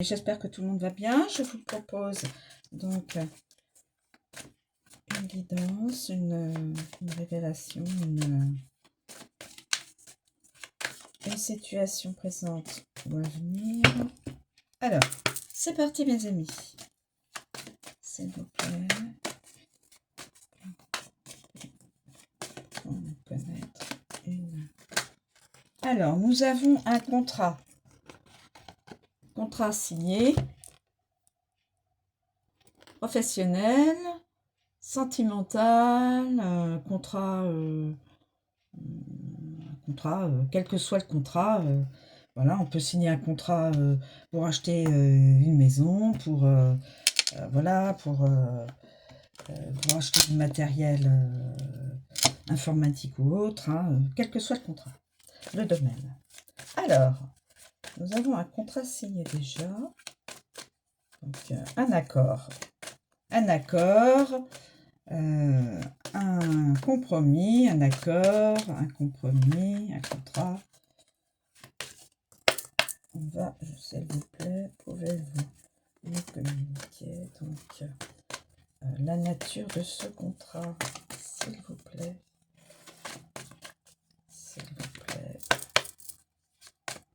J'espère que tout le monde va bien. Je vous propose donc une guidance, une révélation, une situation présente ou à venir. Alors, c'est parti mes amis. S'il vous plaît. On va connaître une. Alors, nous avons un contrat. Contrat signé. Professionnel. Sentimental. Contrat... quel que soit le contrat, voilà, on peut signer un contrat pour acheter une maison, voilà, pour acheter du matériel informatique ou autre, hein, quel que soit le contrat, le domaine. Alors, nous avons un contrat signé déjà, donc un accord, un compromis, un accord, un compromis, un contrat. On va, s'il vous plaît, pouvez-vous nous communiquer donc la nature de ce contrat, s'il vous plaît. S'il vous plaît,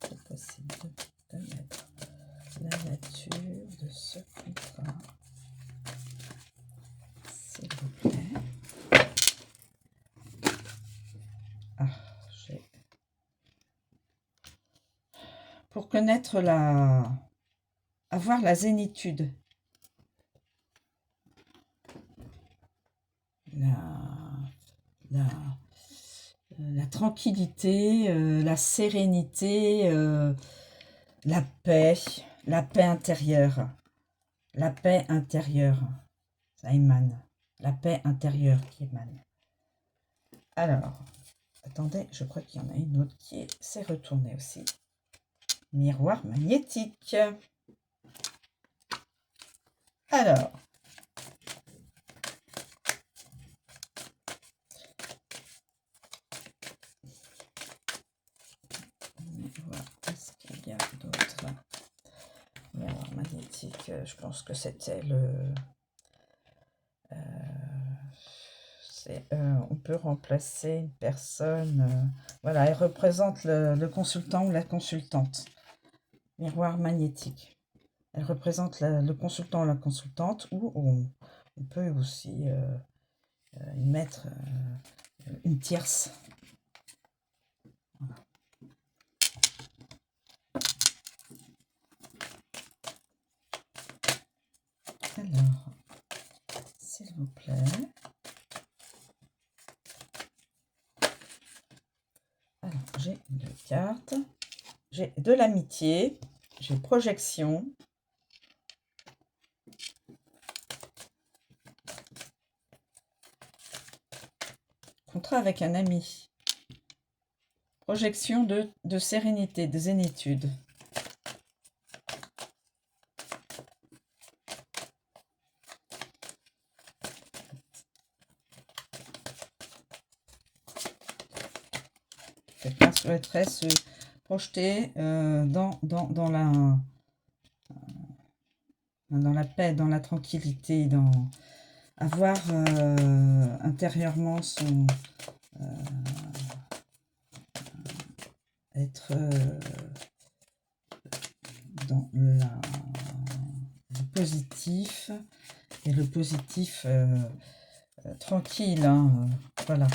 c'est possible de mettre la nature de ce contrat, s'il vous plaît. Ah, j'ai... Pour connaître avoir la zénitude. La tranquillité, la sérénité, la paix intérieure. La paix intérieure, ça émane. La paix intérieure qui émane. Alors, attendez, je crois qu'il y en a une autre qui s'est retournée aussi. Miroir magnétique. Alors, est-ce qu'il y a d'autres? Miroir magnétique, je pense que c'était on peut remplacer une personne. Voilà, elle représente le consultant ou la consultante. Miroir magnétique. Elle représente le consultant ou la consultante, ou on peut aussi y mettre une tierce. Voilà. Alors, s'il vous plaît. Alors, j'ai deux cartes. J'ai de l'amitié. J'ai projection. Contrat avec un ami. Projection de sérénité, de zénitude. Quelqu'un souhaiterait se projeter dans la paix, dans la tranquillité, avoir intérieurement être dans le positif, et le positif tranquille, hein, voilà.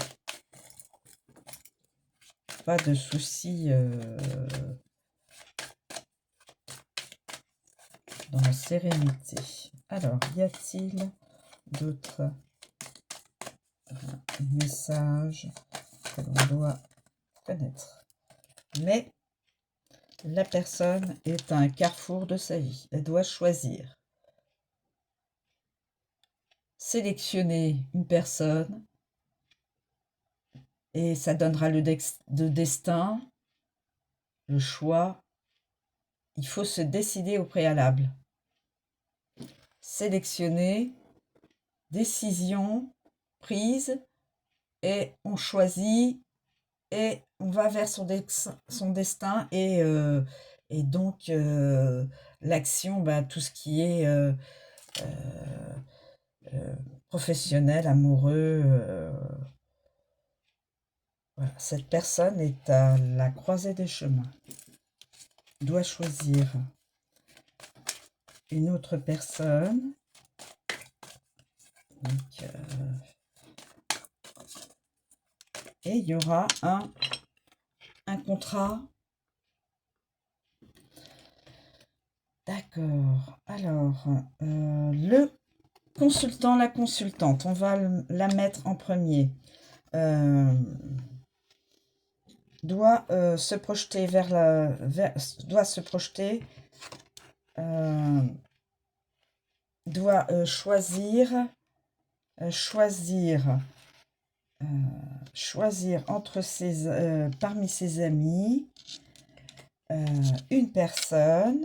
Pas de soucis dans la sérénité. Alors, y a-t-il d'autres messages que l'on doit connaître? Mais la personne est à un carrefour de sa vie. Elle doit choisir. Sélectionner une personne et ça donnera le destin, le choix. Il faut se décider au préalable. Sélectionner, décision prise, et on choisit et on va vers son destin, et donc l'action, bah, tout ce qui est professionnel, amoureux. Voilà. Cette personne est à la croisée des chemins. Doit choisir une autre personne. Donc, et il y aura un contrat. D'accord. Alors, le consultant, la consultante, on va la mettre en premier. Doit se projeter doit se projeter, doit choisir entre parmi ses amis une personne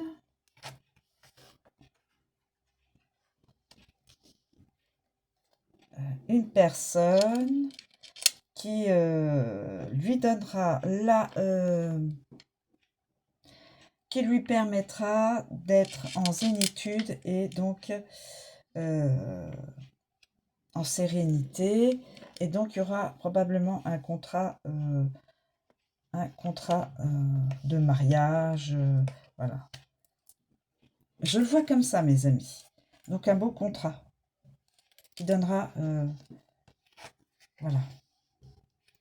qui lui donnera qui lui permettra d'être en zénitude et donc en sérénité. Et donc, il y aura probablement un contrat de mariage. Voilà. Je le vois comme ça, mes amis. Donc, un beau contrat qui donnera... voilà.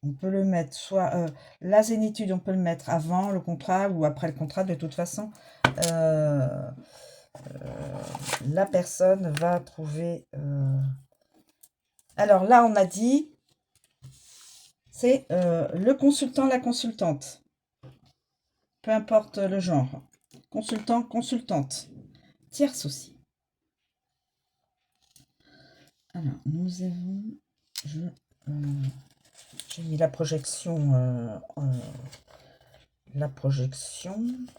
On peut le mettre soit... la zénitude, on peut le mettre avant le contrat ou après le contrat. De toute façon, la personne va trouver... Alors là, on a dit... C'est le consultant, la consultante. Peu importe le genre. Consultant, consultante. Tierce aussi. Alors, nous avons... j'ai mis la projection...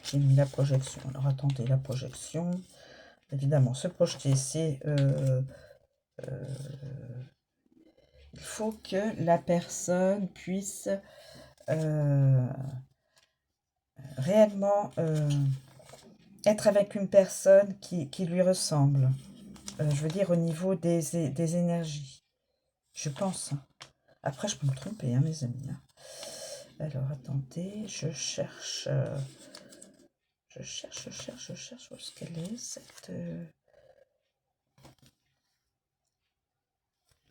J'ai mis la projection. Alors, attendez, la projection. Évidemment, se projeter, c'est... il faut que la personne puisse réellement être avec une personne qui lui ressemble. Je veux dire au niveau des énergies. Je pense. Après, je peux me tromper, hein, mes amis. Alors, attendez, je cherche où est-ce qu'elle est, cette...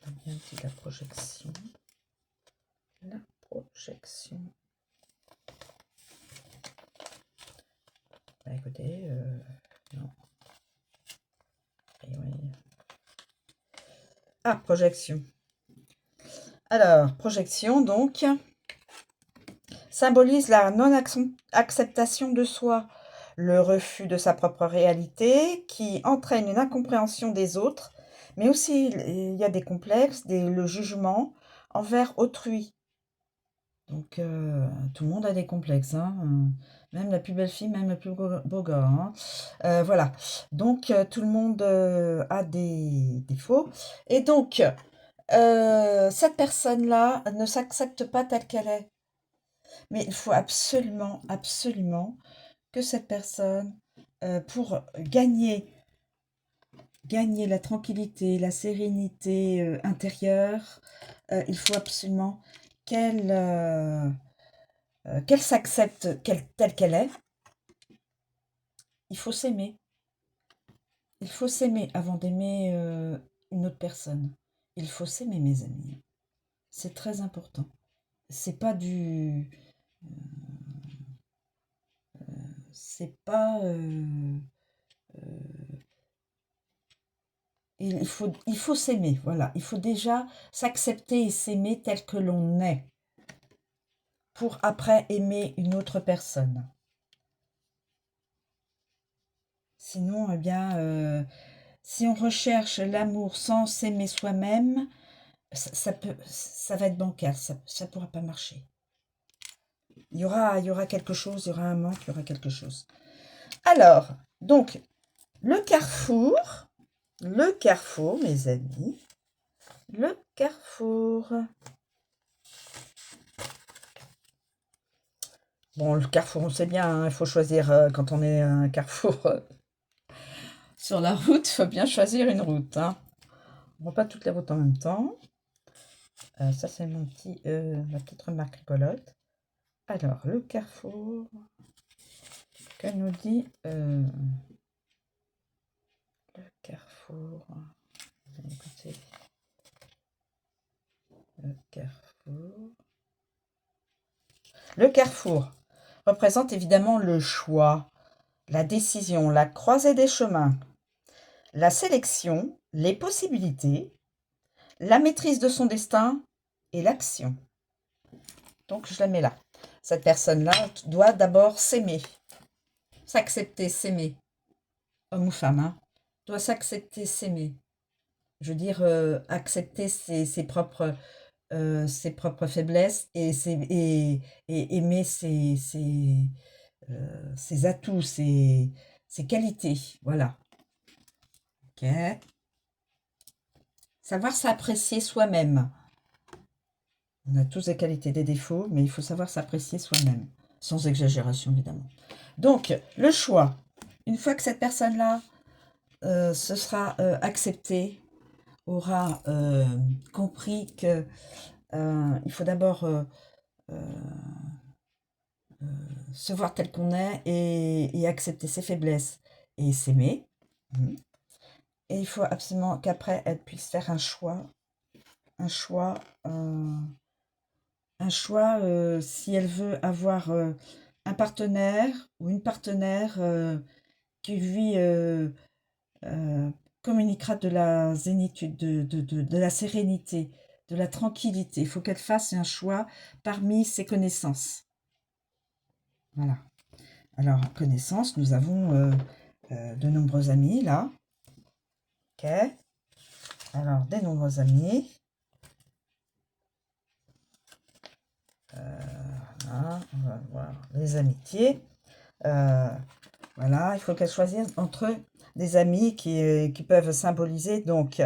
On a bien dit la projection. La projection. Bah, écoutez, non. Et oui. Ah, projection. Alors, projection, donc, symbolise la non-acceptation de soi, le refus de sa propre réalité qui entraîne une incompréhension des autres, mais aussi il y a des complexes, le jugement envers autrui. Donc, tout le monde a des complexes, hein. Même la plus belle fille, même le plus beau gars, hein. Voilà, donc tout le monde a des défauts. Et donc, cette personne-là ne s'accepte pas telle qu'elle est. Mais il faut absolument, absolument que cette personne, pour gagner la tranquillité, la sérénité intérieure, il faut absolument qu'elle s'accepte telle qu'elle est. Il faut s'aimer. Il faut s'aimer avant d'aimer une autre personne. Il faut s'aimer, mes amis. C'est très important. C'est pas du... c'est pas... il faut s'aimer, voilà. Il faut déjà s'accepter et s'aimer tel que l'on est pour après aimer une autre personne. Sinon, eh bien, si on recherche l'amour sans s'aimer soi-même, ça va être bancal, ça ne pourra pas marcher. Il y aura quelque chose, il y aura un manque, il y aura quelque chose. Alors, donc, le carrefour, mes amis, le carrefour. Bon, le carrefour, on sait bien, hein, il faut choisir quand on est à un carrefour. Sur la route, il faut bien choisir une route, hein. On ne voit pas toutes les routes en même temps. Ça, c'est ma petite remarque rigolote. Alors, le carrefour, que nous dit le carrefour? Écoutez, le carrefour. Le carrefour représente évidemment le choix, la décision, la croisée des chemins, la sélection, les possibilités, la maîtrise de son destin et l'action. Donc, je la mets là. Cette personne-là doit d'abord s'aimer, s'accepter, s'aimer. Homme ou femme, hein, doit s'accepter, s'aimer. Je veux dire, accepter ses propres faiblesses et aimer ses atouts, ses qualités. Voilà. Ok. Savoir s'apprécier soi-même. On a tous des qualités, des défauts, mais il faut savoir s'apprécier soi-même, sans exagération évidemment. Donc, le choix. Une fois que cette personne-là se sera acceptée, aura compris que il faut d'abord se voir tel qu'on est et accepter ses faiblesses et s'aimer. Et il faut absolument qu'après, elle puisse faire un choix, si elle veut avoir un partenaire ou une partenaire qui lui communiquera de la zénitude, de la sérénité, de la tranquillité. Il faut qu'elle fasse un choix parmi ses connaissances. Voilà. Alors, connaissances, nous avons de nombreux amis, là. Ok. Alors, des nombreux amis. Voilà, on va voir les amitiés. Voilà, il faut qu'elle choisisse entre des amis qui peuvent symboliser donc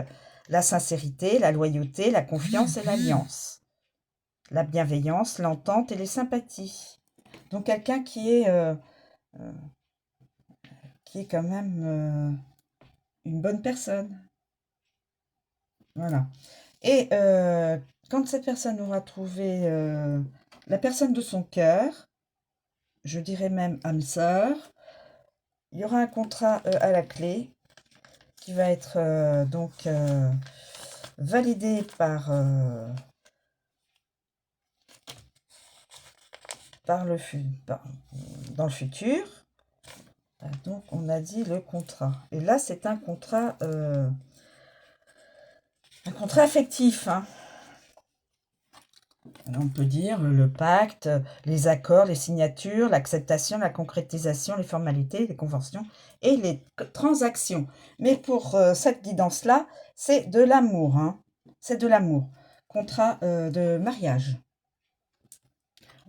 la sincérité, la loyauté, la confiance et l'alliance, la bienveillance, l'entente et les sympathies. Donc quelqu'un qui est quand même une bonne personne. Voilà. Et quand cette personne aura trouvé la personne de son cœur, je dirais même âme sœur, il y aura un contrat à la clé qui va être donc validé dans le futur. Donc, on a dit le contrat. Et là, c'est un contrat affectif. Hein. Alors, on peut dire le pacte, les accords, les signatures, l'acceptation, la concrétisation, les formalités, les conventions et les transactions. Mais pour cette guidance-là, c'est de l'amour. Hein. C'est de l'amour. Contrat de mariage.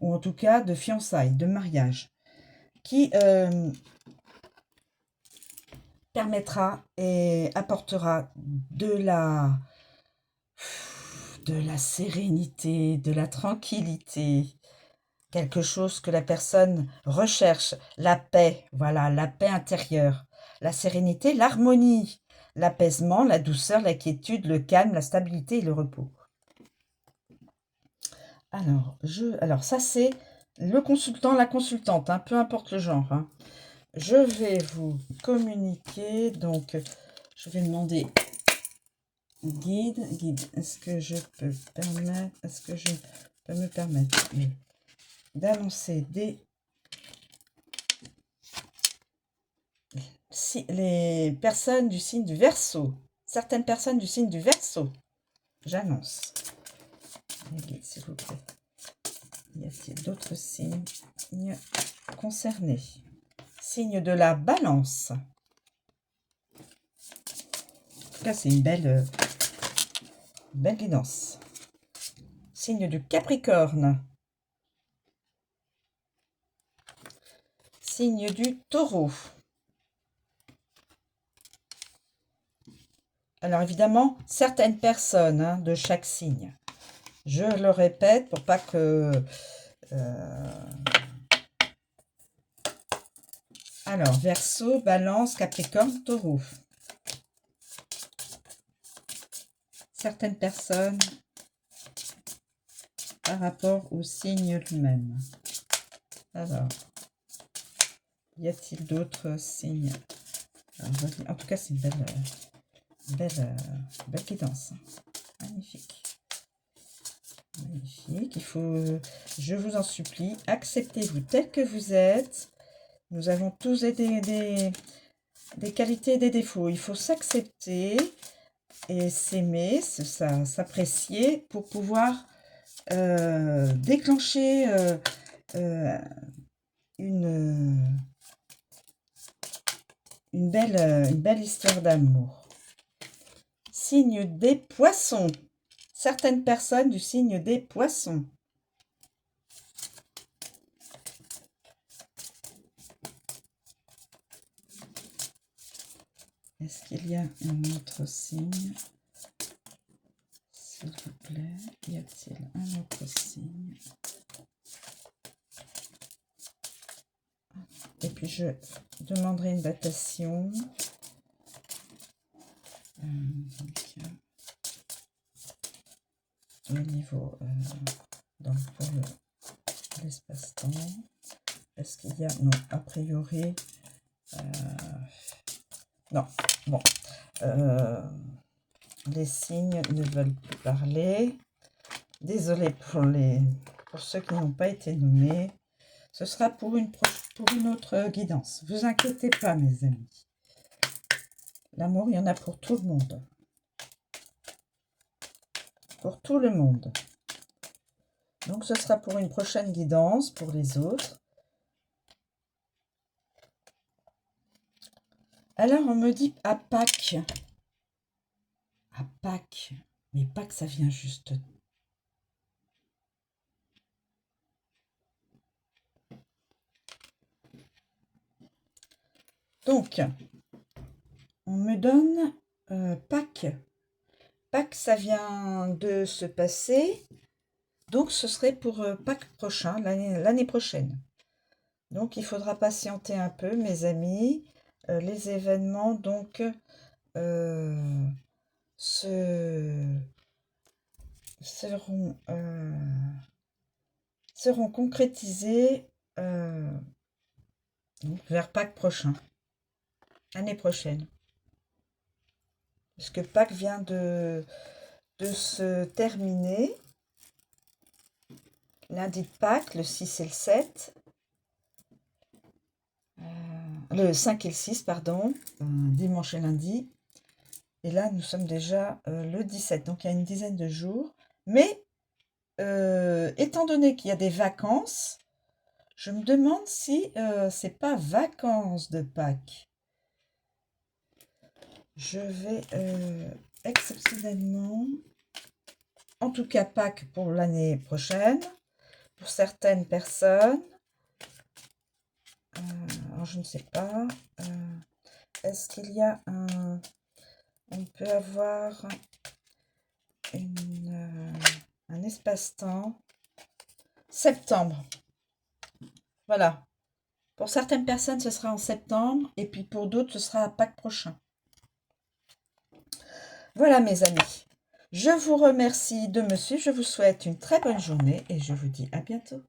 Ou en tout cas de fiançailles, de mariage. Qui permettra et apportera de la sérénité, de la tranquillité, quelque chose que la personne recherche, la paix, voilà, la paix intérieure, la sérénité, l'harmonie, l'apaisement, la douceur, la quiétude, le calme, la stabilité et le repos. Alors ça c'est le consultant, la consultante, hein, peu importe le genre. Hein. Je vais vous communiquer, donc je vais demander guide, est-ce que je peux me permettre d'annoncer les personnes du signe du Verseau, certaines personnes du signe du Verseau, j'annonce. Guide, s'il vous plaît. Y a-t-il d'autres signes concernés? Signe de la Balance. En tout cas, c'est une belle guidance. Signe du Capricorne. Signe du Taureau. Alors évidemment, certaines personnes hein, de chaque signe. Je le répète pour pas que Alors, Verseau, Balance, Capricorne, Taureau. Certaines personnes par rapport au signe lui-même. Alors, y a-t-il d'autres signes? Alors, en tout cas, c'est une belle guidance. Magnifique. Magnifique. Il faut, je vous en supplie, acceptez-vous tel que vous êtes. Nous avons tous des qualités et des défauts. Il faut s'accepter et s'aimer, s'apprécier pour pouvoir déclencher une belle histoire d'amour. Signe des poissons. Certaines personnes du signe des poissons. Est-ce qu'il y a un autre signe? S'il vous plaît, y a-t-il un autre signe? Et puis je demanderai une datation. Au niveau pour l'espace-temps. Est-ce qu'il y a... Non, a priori... non, bon. Les signes ne veulent plus parler. Désolée pour ceux qui n'ont pas été nommés. Ce sera pour une autre guidance. Vous inquiétez pas, mes amis. L'amour, il y en a pour tout le monde. Pour tout le monde. Donc, ce sera pour une prochaine guidance pour les autres. Alors, on me dit à Pâques. À Pâques. Mais Pâques, ça vient juste... Donc, on me donne Pâques. Pâques, ça vient de se passer. Donc, ce serait pour Pâques prochain, l'année prochaine. Donc, il faudra patienter un peu, mes amis. Les événements, donc, seront concrétisés vers Pâques prochain, l'année prochaine. Parce que Pâques vient de se terminer. Lundi de Pâques, le 6 et le 7. Le 5 et le 6, pardon. Dimanche et lundi. Et là, nous sommes déjà le 17. Donc, il y a une dizaine de jours. Mais, étant donné qu'il y a des vacances, je me demande si c'est pas vacances de Pâques. Je vais exceptionnellement, en tout cas Pâques pour l'année prochaine, pour certaines personnes. Alors je ne sais pas. Est-ce qu'il y a un... On peut avoir un espace-temps. Septembre. Voilà. Pour certaines personnes, ce sera en septembre. Et puis pour d'autres, ce sera à Pâques prochain. Voilà mes amis. Je vous remercie de me suivre. Je vous souhaite une très bonne journée. Et je vous dis à bientôt.